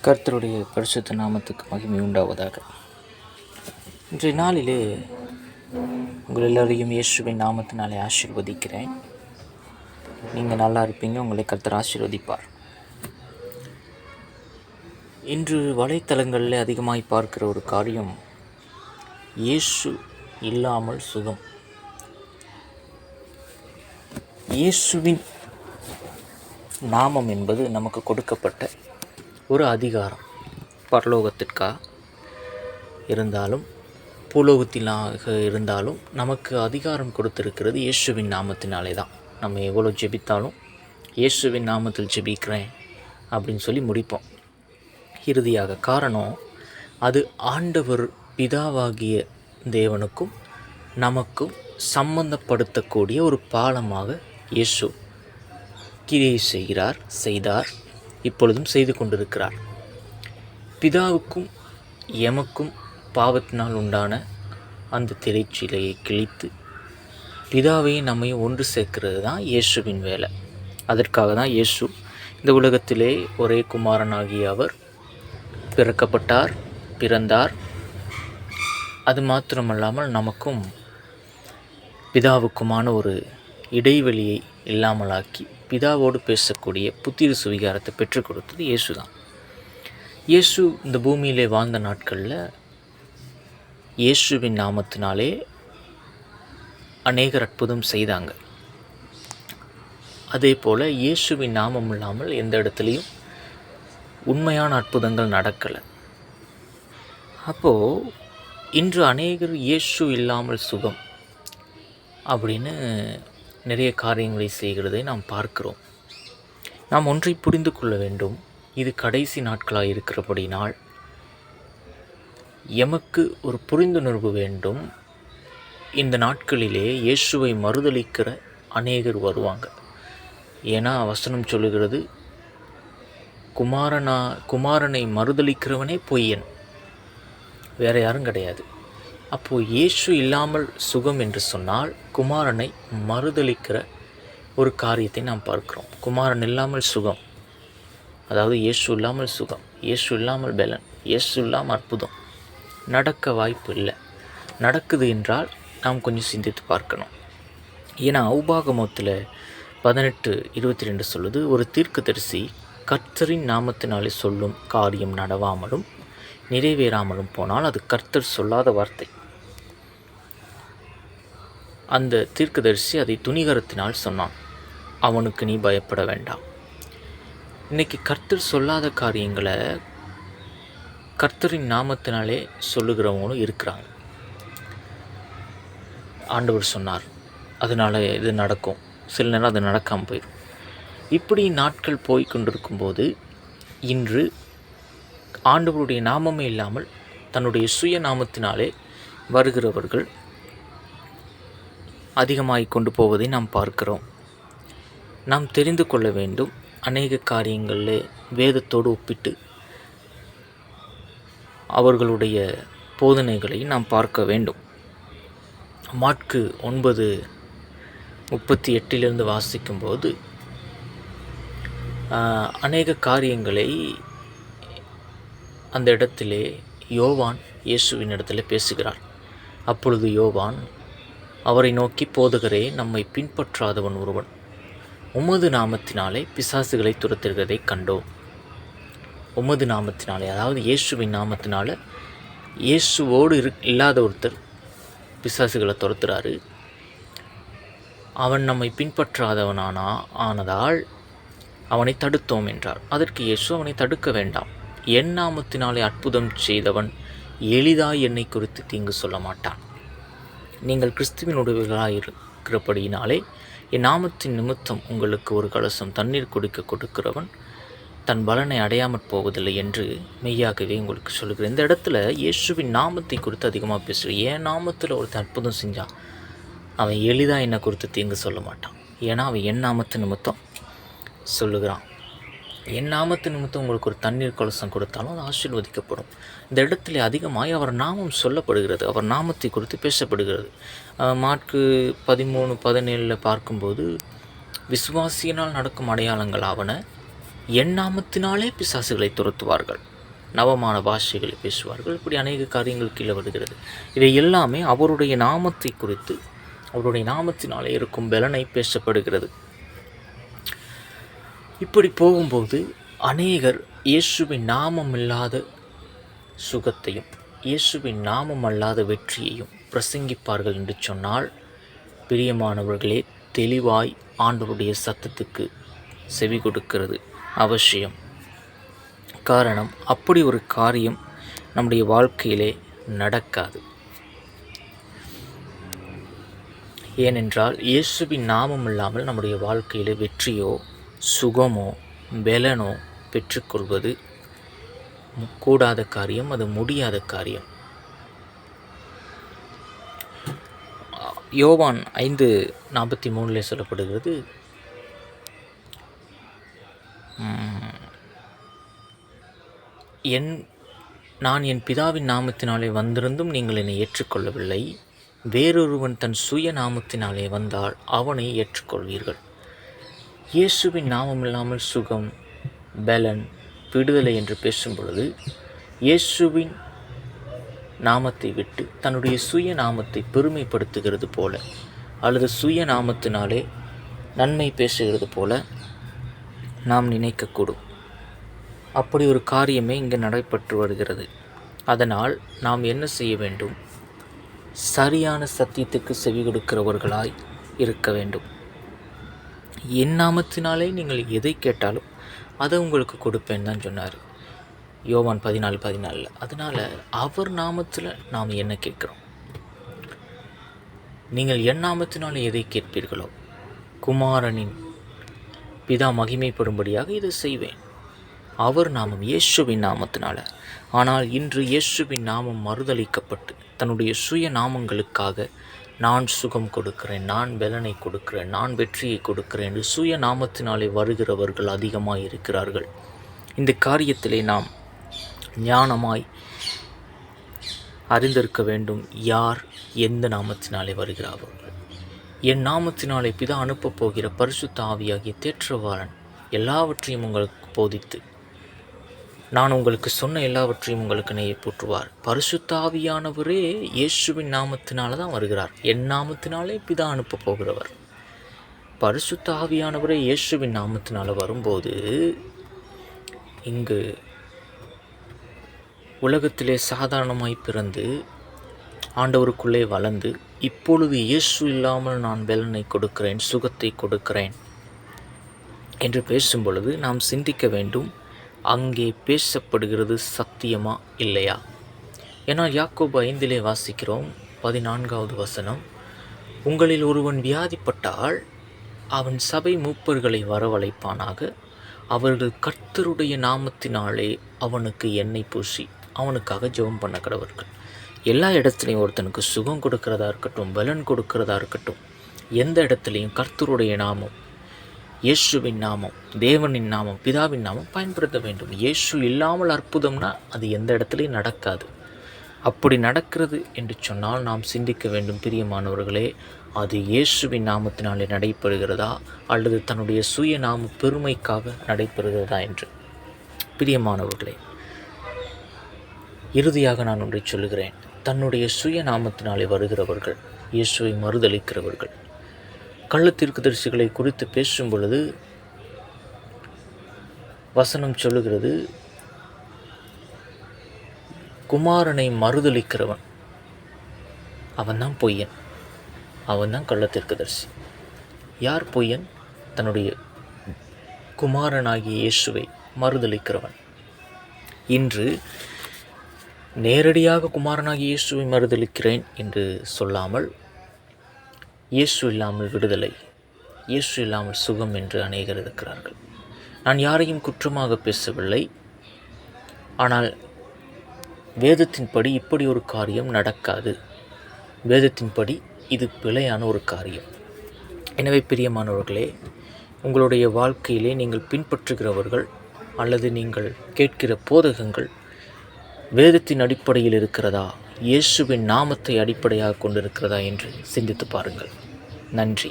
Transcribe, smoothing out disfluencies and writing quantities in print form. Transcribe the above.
கர்த்தருடைய பரிசுத்த நாமத்துக்கு மகிமை உண்டாவதாக. இன்றைய நாளிலே உங்கள் எல்லோரையும் இயேசுவின் நாமத்தினாலே ஆசீர்வதிக்கிறேன். நீங்கள் நல்லா இருப்பீங்க, உங்களை கர்த்தர் ஆசீர்வதிப்பார். இன்று வலைத்தளங்களில் அதிகமாய் பார்க்கிற ஒரு காரியம், இயேசு இல்லாமல் சுகம். இயேசுவின் நாமம் என்பது நமக்கு கொடுக்கப்பட்ட ஒரு அதிகாரம். பரலோகத்திற்காக இருந்தாலும் பூலோகத்திலாக இருந்தாலும் நமக்கு அதிகாரம் கொடுத்திருக்கிறது இயேசுவின் நாமத்தினாலே தான். நம்ம எவ்வளோ ஜெபித்தாலும் இயேசுவின் நாமத்தில் ஜெபிக்கிறேன் அப்படின்னு சொல்லி முடிப்போம் இறுதியாக. காரணம், அது ஆண்டவர் பிதாவாகிய தேவனுக்கும் நமக்கும் சம்பந்தப்படுத்தக்கூடிய ஒரு பாலமாக இயேசு கிரியை செய்தார், இப்பொழுதும் செய்து கொண்டிருக்கிறார். பிதாவுக்கும் எமக்கும் பாவத்தினால் உண்டான அந்த திரைச்சீலையை கிழித்து பிதாவையும் நம்மையும் ஒன்று சேர்க்கிறது தான் இயேசுவின் வேலை. அதற்காக தான் இயேசு இந்த உலகத்திலே ஒரே குமாரனாகிய அவர் பிறந்தார். அது மாத்திரமல்லாமல் நமக்கும் பிதாவுக்குமான ஒரு இடைவெளியை இல்லாமலாக்கி பிதாவோடு பேசக்கூடிய புத்திர சுவிகாரத்தை பெற்றுக் கொடுத்தது இயேசு தான். இயேசு இந்த பூமியிலே வாழ்ந்த நாட்களில் இயேசுவின் நாமத்தினாலே அநேகர் அற்புதம் செய்தாங்க. அதே போல் இயேசுவின் நாமம் இல்லாமல் எந்த இடத்துலையும் உண்மையான அற்புதங்கள் நடக்கலை. அப்போது இன்று அநேகர் இயேசு இல்லாமல் சுகம் அப்படின்னு நிறைய காரியங்களை செய்கிறதை நாம் பார்க்கிறோம். நாம் ஒன்றை புரிந்து கொள்ள வேண்டும், இது கடைசி நாட்களாக இருக்கிறபடினால் எமக்கு ஒரு புரிந்துணர்வு வேண்டும். இந்த நாட்களிலே இயேசுவை மறுதலிக்கிற அநேகர் வருவாங்க. ஏன்னா வசனம் சொல்லுகிறது, குமாரனை மறுதலிக்கிறவனே பொய்யன், வேற யாரும் கிடையாது. அப்போது இயேசு இல்லாமல் சுகம் என்று சொன்னால் குமாரனை மறுதலிக்கிற ஒரு காரியத்தை நாம் பார்க்கிறோம். குமாரன் இல்லாமல் சுகம், அதாவது இயேசு இல்லாமல் சுகம், இயேசு இல்லாமல் பலன், இயேசு இல்லாமல் அற்புதம் நடக்க வாய்ப்பு இல்லை. நடக்குது என்றால் நாம் கொஞ்சம் சிந்தித்து பார்க்கணும். ஏன்னா உபாகமத்தில் 18:22 சொல்லுது, ஒரு தீர்க்கதரிசி கர்த்தரின் நாமத்தினாலே சொல்லும் காரியம் நடவாமலும் நிறைவேறாமலும் போனால் அது கர்த்தர் சொல்லாத வார்த்தை. அந்த தீர்க்கதரிசி அதை துணிகரத்தினால் சொன்னான், அவனுக்கு நீ பயப்பட வேண்டாம். இன்றைக்கி கர்த்தர் சொல்லாத காரியங்களை கர்த்தரின் நாமத்தினாலே சொல்லுகிறவங்களும் இருக்கிறாங்க. ஆண்டவர் சொன்னார், அதனால் இது நடக்கும், சில நேரம் அது நடக்காமல் போயிடும். இப்படி நாட்கள் போய் கொண்டிருக்கும்போது இன்று ஆண்டவருடைய நாமமே இல்லாமல் தன்னுடைய சுய நாமத்தினாலே வருகிறவர்கள் அதிகமாகிக் கொண்டு போவதை நாம் பார்க்கிறோம். நாம் தெரிந்து கொள்ள வேண்டும், அநேக காரியங்களில் வேதத்தோடு ஒப்பிட்டு அவர்களுடைய போதனைகளை நாம் பார்க்க வேண்டும். மாற்கு 9:38 வாசிக்கும்போது அநேக காரியங்களை அந்த இடத்திலே யோவான் இயேசுவின் இடத்துல பேசுகிறார். அப்பொழுது யோவான் அவரை நோக்கி, போதகரே, நம்மை பின்பற்றாதவன் ஒருவன் உமது நாமத்தினாலே பிசாசுகளை துரத்துகிறதை கண்டோம். உமது நாமத்தினாலே, அதாவது இயேசுவின் நாமத்தினால, இயேசுவோடு இல்லாத ஒருத்தர் பிசாசுகளை துரத்துறாரு. அவன் நம்மை ஆனதால் அவனை தடுத்தோம் என்றார். அதற்கு இயேசு, அவனை தடுக்க வேண்டாம், என் நாமத்தினாலே அற்புதம் செய்தவன் எளிதாய் என்னை குறித்து தீங்கு சொல்ல மாட்டான். நீங்கள் கிறிஸ்துவின் உடவுகளாக இருக்கிறபடியினாலே என் நாமத்தின் நிமித்தம் உங்களுக்கு ஒரு கலசம் தண்ணீர் கொடுக்கிறவன் தன் பலனை அடையாமற் போவதில்லை என்று மெய்யாகவே உங்களுக்கு சொல்லுகிறேன். இந்த இடத்துல இயேசுவின் நாமத்தை குறித்து அதிகமாக பேசுகிறேன். என் நாமத்தில் ஒருத்தன் அற்புதம் செஞ்சான், அவன் எளிதாக என்னை குறித்து தீங்கு சொல்ல மாட்டான். ஏன்னா அவன் என் நாமத்து நிமித்தம் சொல்லுகிறான். என் நாமத்து நிமித்தம் உங்களுக்கு ஒரு தண்ணீர் கலசம் கொடுத்தாலும் அது ஆசீர்வதிக்கப்படும். இந்த இடத்துல அதிகமாக அவர் நாமம் சொல்லப்படுகிறது, அவர் நாமத்தை குறித்து பேசப்படுகிறது. மாற்கு 13:17 பார்க்கும்போது, விசுவாசியினால் நடக்கும் அடையாளங்கள் ஆவன, என் நாமத்தினாலே பிசாசுகளை துரத்துவார்கள். நவமான பாஷைகளை பேசுவார்கள். இப்படி அநேக காரியங்கள் கீழே வருகிறது. இவை எல்லாமே அவருடைய நாமத்தை குறித்து, அவருடைய நாமத்தினாலே இருக்கும் பலனை பேசப்படுகிறது. இப்படி போகும்போது அநேகர் இயேசுவின் நாமம் இல்லாத சுகத்தையும் இயேசுவின் நாமம் அல்லாத வெற்றியையும் பிரசங்கிப்பார்கள் என்று சொன்னால், பிரியமானவர்களே, தெளிவாய் ஆண்டவருடைய சத்தத்துக்கு செவி கொடுக்கிறது அவசியம். காரணம், அப்படி ஒரு காரியம் நம்முடைய வாழ்க்கையிலே நடக்காது. ஏனென்றால் இயேசுவின் நாமம் இல்லாமல் நம்முடைய வாழ்க்கையிலே வெற்றியோ சுகமோ பலனோ பெற்றுக்கொள்வது கூடாத காரியம், அது முடியாத காரியம். யோவான் 5:43 சொல்லப்படுகிறது, நான் என் பிதாவின் நாமத்தினாலே வந்திருந்தும் நீங்கள் என்னை ஏற்றுக்கொள்ளவில்லை. வேறொருவன் தன் சுய நாமத்தினாலே வந்தால் அவனை ஏற்றுக்கொள்வீர்கள். இயேசுவின் நாமம் இல்லாமல் சுகம், பலன், விடுதலை என்று பேசும் பொழுது இயேசுவின் நாமத்தை விட்டு தன்னுடைய சுய நாமத்தை பெருமைப்படுத்துகிறது போல, அல்லது சுய நாமத்தினாலே நன்மை பேசுகிறது போல நாம் நினைக்கக்கூடும். அப்படி ஒரு காரியமே இங்கு நடைபெற்று வருகிறது. அதனால் நாம் என்ன செய்ய வேண்டும்? சரியான சத்தியத்துக்கு செவி கொடுக்கிறவர்களாய் இருக்க வேண்டும். என் நாமத்தினாலே நீங்கள் எதை கேட்டாலும் அதை உங்களுக்கு கொடுப்பேன்னு தான் சொன்னார் யோவான் 14:14. அதனால் அவர் நாமத்தில் நாம் என்ன கேட்குறோம்? நீங்கள் என் நாமத்தினாலே எதை கேட்பீர்களோ, குமாரனின் பிதா மகிமைப்படும்படியாக இதை செய்வேன். அவர் நாமம் இயேசுவின் நாமத்தினால. ஆனால் இன்று இயேசுவின் நாமம் மறுதளிக்கப்பட்டு தன்னுடைய சுய நாமங்களுக்காக நான் சுகம் கொடுக்கிறேன், நான் பலனை கொடுக்கிறேன், நான் வெற்றியை கொடுக்கிறேன் என்று சுய நாமத்தினாலே வருகிறவர்கள் அதிகமாக இருக்கிறார்கள். இந்த காரியத்திலே நாம் ஞானமாய் அறிந்திருக்க வேண்டும். யார் எந்த நாமத்தினாலே வருகிறார்கள்? என் நாமத்தினாலே பிதா அனுப்பப் போகிற பரிசுத்த ஆவியாகிய தேற்றவாளன் எல்லாவற்றையும் உங்களுக்கு போதித்து நான் உங்களுக்கு சொன்ன எல்லாவற்றையும் உங்களுக்கு நினைப்பூட்டுவார். பரிசுத்த ஆவியானவரே இயேசுவின் நாமத்தினால தான் வருகிறார். என் நாமத்தினாலே பிதா அனுப்ப போகிறவர். பரிசுத்த ஆவியானவரே இயேசுவின் நாமத்தினால வரும்போது இங்கு உலகத்திலே சாதாரணமாய் பிறந்து ஆண்டவருக்குள்ளே வளர்ந்து இப்பொழுது இயேசு இல்லாமல் நான் பலனை கொடுக்கிறேன், சுகத்தை கொடுக்கிறேன் என்று பேசும் பொழுது நாம் சிந்திக்க வேண்டும், அங்கே பேசப்படுகிறது சத்தியமா இல்லையா? ஏன்னா யாக்கோபு 5 வாசிக்கிறோம் 14வது வசனம், உங்களில் ஒருவன் வியாதிப்பட்டால் அவன் சபை மூப்பர்களை வரவழைப்பானாக, அவர்கள் கர்த்தருடைய நாமத்தினாலே அவனுக்கு எண்ணெய் பூசி அவனுக்காக ஜெபம் பண்ண கடவர்கள். எல்லா இடத்துலையும் ஒருத்தனுக்கு சுகம் கொடுக்கிறதா இருக்கட்டும், பலன் கொடுக்கிறதா இருக்கட்டும், எந்த இடத்துலையும் கர்த்தருடைய நாமம், இயேசுவின் நாமம், தேவனின் நாமம், பிதாவின் நாமம் பயன்படுத்த வேண்டும். இயேசு இல்லாமல் அற்புதம்னா அது எந்த இடத்துலையும் நடக்காது. அப்படி நடக்கிறது என்று சொன்னால் நாம் சிந்திக்க வேண்டும், பிரியமானவர்களே, அது இயேசுவின் நாமத்தினாலே நடைபெறுகிறதா அல்லது தன்னுடைய சுய நாம பெருமைக்காக நடைபெறுகிறதா என்று. பிரியமானவர்களே, இறுதியாக நான் ஒன்றை சொல்லுகிறேன். தன்னுடைய சுய நாமத்தினாலே வருகிறவர்கள், இயேசுவை மறுதளிக்கிறவர்கள், கள்ளத்தீர்க்கதரிசிகளை குறித்து பேசும் பொழுது வசனம் சொல்லுகிறது, குமாரனை மறுதளிக்கிறவன் அவன்தான் பொய்யன், அவன்தான் கள்ளத்தீர்க்கதரிசி. யார் பொய்யன்? தன்னுடைய குமாரனாகிய இயேசுவை மறுதளிக்கிறவன். இன்று நேரடியாக குமாரனாகிய இயேசுவை மறுதளிக்கிறேன் என்று சொல்லாமல், இயேசு இல்லாமல் விடுதலை, இயேசு இல்லாமல் சுகம் என்று அநேகர் இருக்கிறார்கள். நான் யாரையும் குற்றமாக பேசவில்லை. ஆனால் வேதத்தின்படி இப்படி ஒரு காரியம் நடக்காது. வேதத்தின்படி இது பிழையான ஒரு காரியம். எனவே பிரியமானவர்களே, உங்களுடைய வாழ்க்கையிலே நீங்கள் பின்பற்றுகிறவர்கள் அல்லது நீங்கள் கேட்கிற போதகங்கள் வேதத்தின் அடிப்படையில் இருக்கிறதா, இயேசுவின் நாமத்தை அடிப்படையாக கொண்டிருக்கிறதா என்று சிந்தித்து பாருங்கள். நன்றி.